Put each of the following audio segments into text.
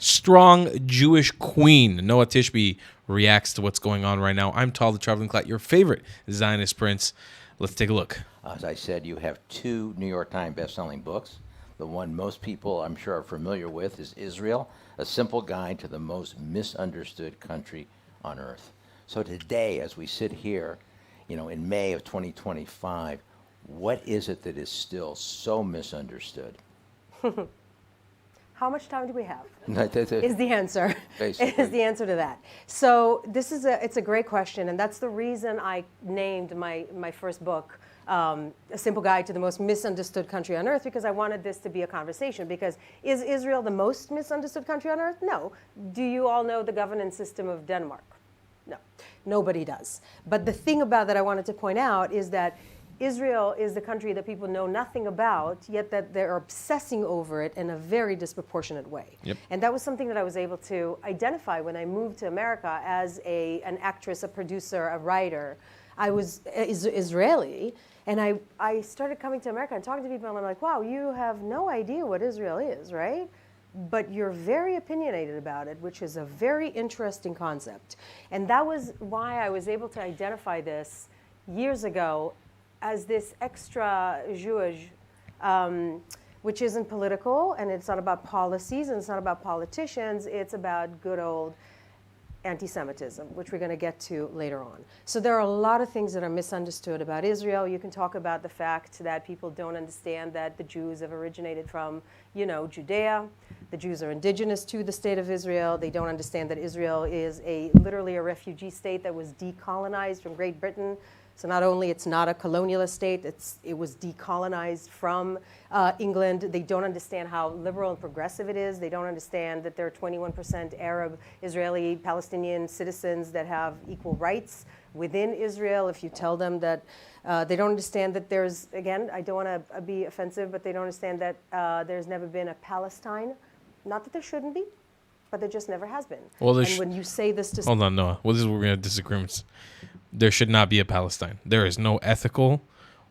strong Jewish queen. Noa Tishby reacts to what's going on right now. I'm Tal, the Traveling Clat, your favorite Zionist prince. Let's take a look. As I said, you have 2 New York Times best-selling books. The one most people, I'm sure, are familiar with is Israel, A Simple Guide to the Most Misunderstood Country on Earth. So today, as we sit here, in May of 2025, what is it that is still so misunderstood? How much time do we have? Is the answer. Basically. Is the answer to that. So it's a great question, and that's the reason I named my first book A Simple Guide to the Most Misunderstood Country on Earth, because I wanted this to be a conversation. Because is Israel the most misunderstood country on earth? No. Do you all know the governance system of Denmark? No. Nobody does. But the thing about that I wanted to point out is that Israel is the country that people know nothing about, yet that they're obsessing over it in a very disproportionate way. Yep. And that was something that I was able to identify when I moved to America as an actress, a producer, a writer. I was Israeli, and I started coming to America and talking to people, and I'm like, wow, you have no idea what Israel is, right? But you're very opinionated about it, which is a very interesting concept. And that was why I was able to identify this years ago as this extra Jewish, which isn't political, and it's not about policies, and it's not about politicians, it's about good old anti-Semitism, which we're going to get to later on. So there are a lot of things that are misunderstood about Israel. You can talk about the fact that people don't understand that the Jews have originated from, Judea. The Jews are indigenous to the state of Israel. They don't understand that Israel is literally a refugee state that was decolonized from Great Britain. So not only it's not a colonialist state, it was decolonized from England. They don't understand how liberal and progressive it is. They don't understand that there are 21% Arab, Israeli, Palestinian citizens that have equal rights within Israel. If you tell them that they don't understand that there's, again, I don't want to be offensive, but they don't understand that there's never been a Palestine. Not that there shouldn't be, but there just never has been. Well, and when you say this to... Hold on, Noah. Well, this is where we're going to disagreements. There should not be a Palestine. There is no ethical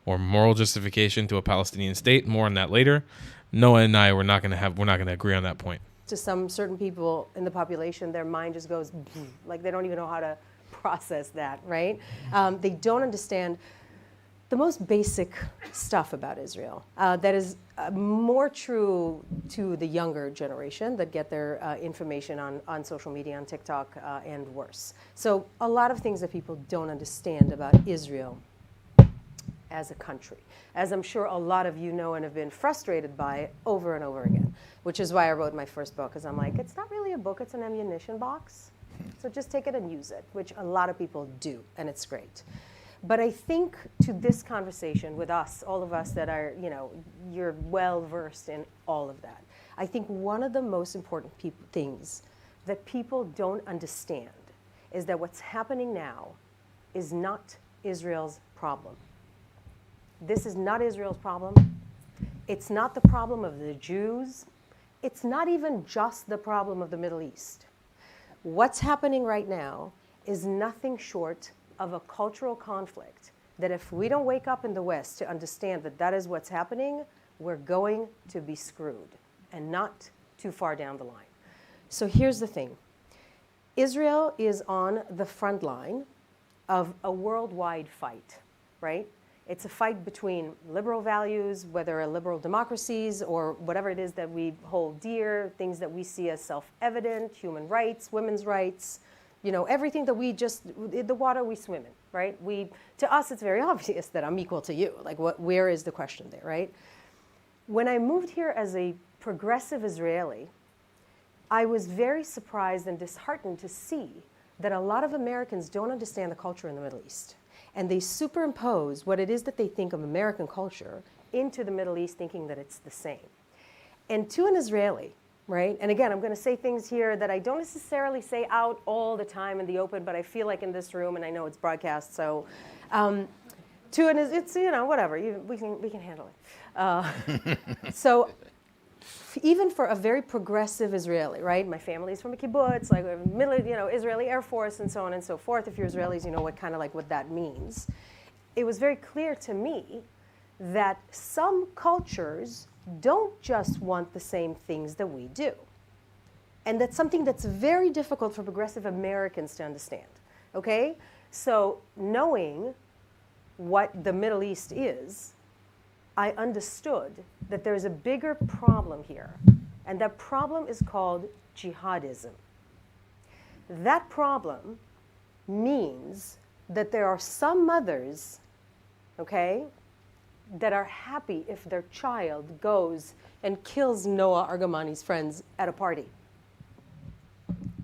or moral justification to a Palestinian state. More on that later. Noah and I, we're not going to agree on that point. To some certain people in the population, their mind just goes, like they don't even know how to process that, right? They don't understand the most basic stuff about Israel that is more true to the younger generation that get their information on social media, on TikTok, and worse. So a lot of things that people don't understand about Israel as a country, as I'm sure a lot of you know and have been frustrated by over and over again, which is why I wrote my first book, because I'm like, it's not really a book, it's an ammunition box. So just take it and use it, which a lot of people do, and it's great. But I think to this conversation with us, all of us that are, you're well versed in all of that. I think one of the most important things that people don't understand is that what's happening now is not Israel's problem. This is not Israel's problem. It's not the problem of the Jews. It's not even just the problem of the Middle East. What's happening right now is nothing short of a cultural conflict that if we don't wake up in the West to understand that that is what's happening, we're going to be screwed, and not too far down the line. So here's the thing. Israel is on the front line of a worldwide fight, right? It's a fight between liberal values, whether liberal democracies or whatever it is that we hold dear, things that we see as self-evident, human rights, women's rights, everything that the water we swim in, right? To us, it's very obvious that I'm equal to you. Like, where is the question there, right? When I moved here as a progressive Israeli, I was very surprised and disheartened to see that a lot of Americans don't understand the culture in the Middle East. And they superimpose what it is that they think of American culture into the Middle East, thinking that it's the same. And to an Israeli, right? And again, I'm going to say things here that I don't necessarily say out all the time in the open, but I feel like in this room, and I know it's broadcast, so it's whatever. We can handle it. So even for a very progressive Israeli, right? My family's from a kibbutz, like Israeli Air Force, and so on and so forth. If you're Israelis, you know what that means. It was very clear to me that some cultures don't just want the same things that we do. And that's something that's very difficult for progressive Americans to understand, okay? So knowing what the Middle East is, I understood that there's a bigger problem here. And that problem is called jihadism. That problem means that there are some mothers, okay, that are happy if their child goes and kills Noah Argamani's friends at a party.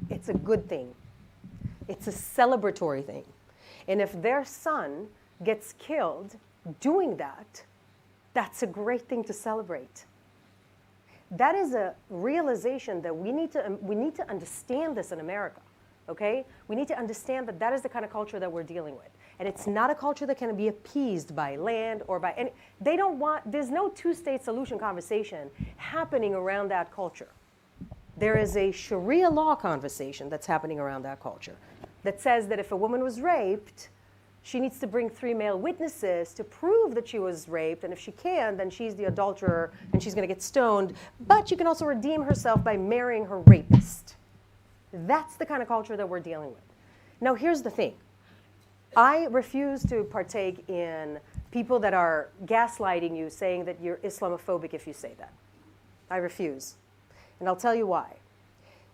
It's a good thing. It's a celebratory thing. And if their son gets killed doing that, that's a great thing to celebrate. That is a realization that we need to understand this in America, okay? We need to understand that that is the kind of culture that we're dealing with. And it's not a culture that can be appeased by land or by any, they don't want, there's no two-state solution conversation happening around that culture. There is a Sharia law conversation that's happening around that culture that says that if a woman was raped, she needs to bring 3 male witnesses to prove that she was raped, and if she can, then she's the adulterer and she's going to get stoned. But she can also redeem herself by marrying her rapist. That's the kind of culture that we're dealing with. Now, here's the thing. I refuse to partake in people that are gaslighting you, saying that you're Islamophobic if you say that. I refuse. And I'll tell you why.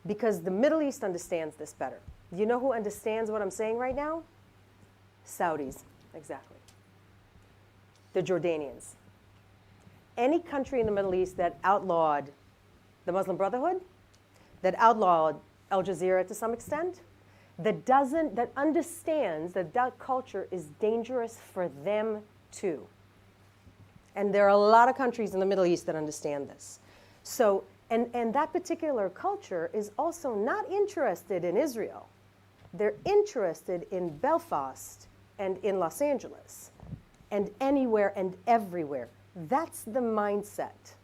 Because the Middle East understands this better. You know who understands what I'm saying right now? Saudis, exactly. The Jordanians. Any country in the Middle East that outlawed the Muslim Brotherhood, that outlawed Al Jazeera to some extent, that understands that that culture is dangerous for them too. And there are a lot of countries in the Middle East that understand this. So, and that particular culture is also not interested in Israel. They're interested in Belfast and in Los Angeles and anywhere and everywhere. That's the mindset.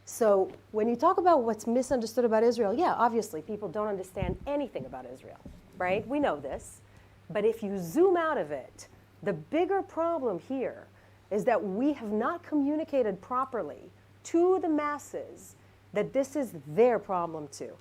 So when you talk about what's misunderstood about Israel, yeah, obviously people don't understand anything about Israel, right? We know this. But if you zoom out of it, the bigger problem here is that we have not communicated properly to the masses that this is their problem too.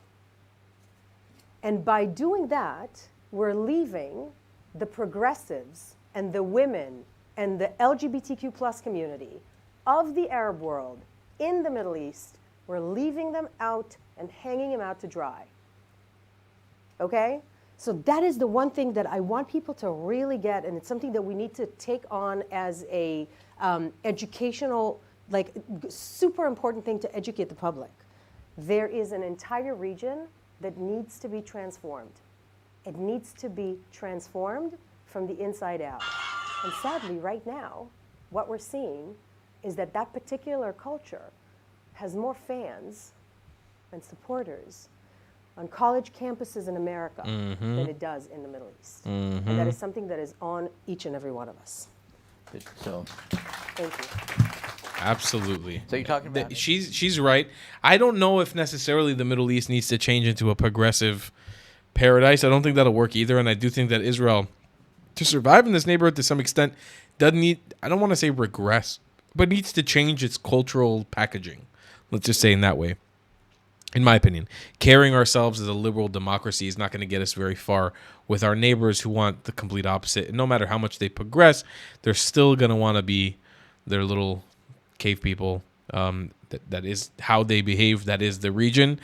And by doing that, we're leaving the progressives and the women and the LGBTQ plus community of the Arab world in the Middle East, we're leaving them out and hanging them out to dry. Okay? So that is the one thing that I want people to really get, and it's something that we need to take on as a educational, like super important thing to educate the public. There is an entire region that needs to be transformed. It needs to be transformed from the inside out. And sadly, right now, what we're seeing is that that particular culture has more fans and supporters on college campuses in America than it does in the Middle East. And that is something that is on each and every one of us. So, Thank you. Absolutely. So you're talking about she's right. I don't know if necessarily the Middle East needs to change into a progressive paradise. I don't think that'll work either, and I do think that Israel, to survive in this neighborhood to some extent, doesn't need, I don't want to say regress, but needs to change its cultural packaging. Let's just say in that way. In my opinion, carrying ourselves as a liberal democracy is not going to get us very far with our neighbors who want the complete opposite. And no matter how much they progress, they're still going to want to be their little cave people. That is how they behave. That is the region.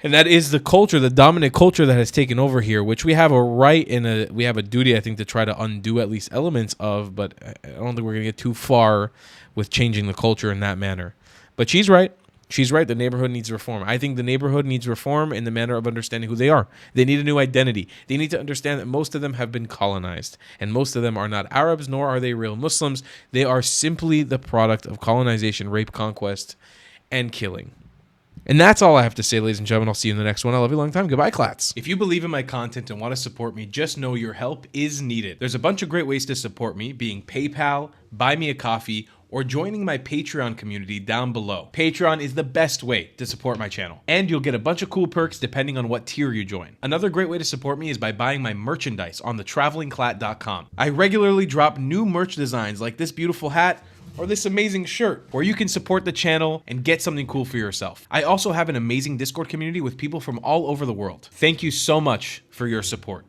And that is the culture, the dominant culture that has taken over here, which we have a right and we have a duty, I think, to try to undo at least elements of. But I don't think we're going to get too far with changing the culture in that manner. But she's right. She's right. The neighborhood needs reform. I think the neighborhood needs reform in the manner of understanding who they are. They need a new identity. They need to understand that most of them have been colonized, and most of them are not Arabs, nor are they real Muslims. They are simply the product of colonization, rape, conquest, and killing. And that's all I have to say, ladies and gentlemen. I'll see you in the next one. I love you a long time. Goodbye, Clats. If you believe in my content and want to support me, just know your help is needed. There's a bunch of great ways to support me, being PayPal, Buy Me a Coffee, or joining my Patreon community down below. Patreon is the best way to support my channel, and you'll get a bunch of cool perks depending on what tier you join. Another great way to support me is by buying my merchandise on thetravelingclat.com. I regularly drop new merch designs like this beautiful hat or this amazing shirt, where you can support the channel and get something cool for yourself. I also have an amazing Discord community with people from all over the world. Thank you so much for your support.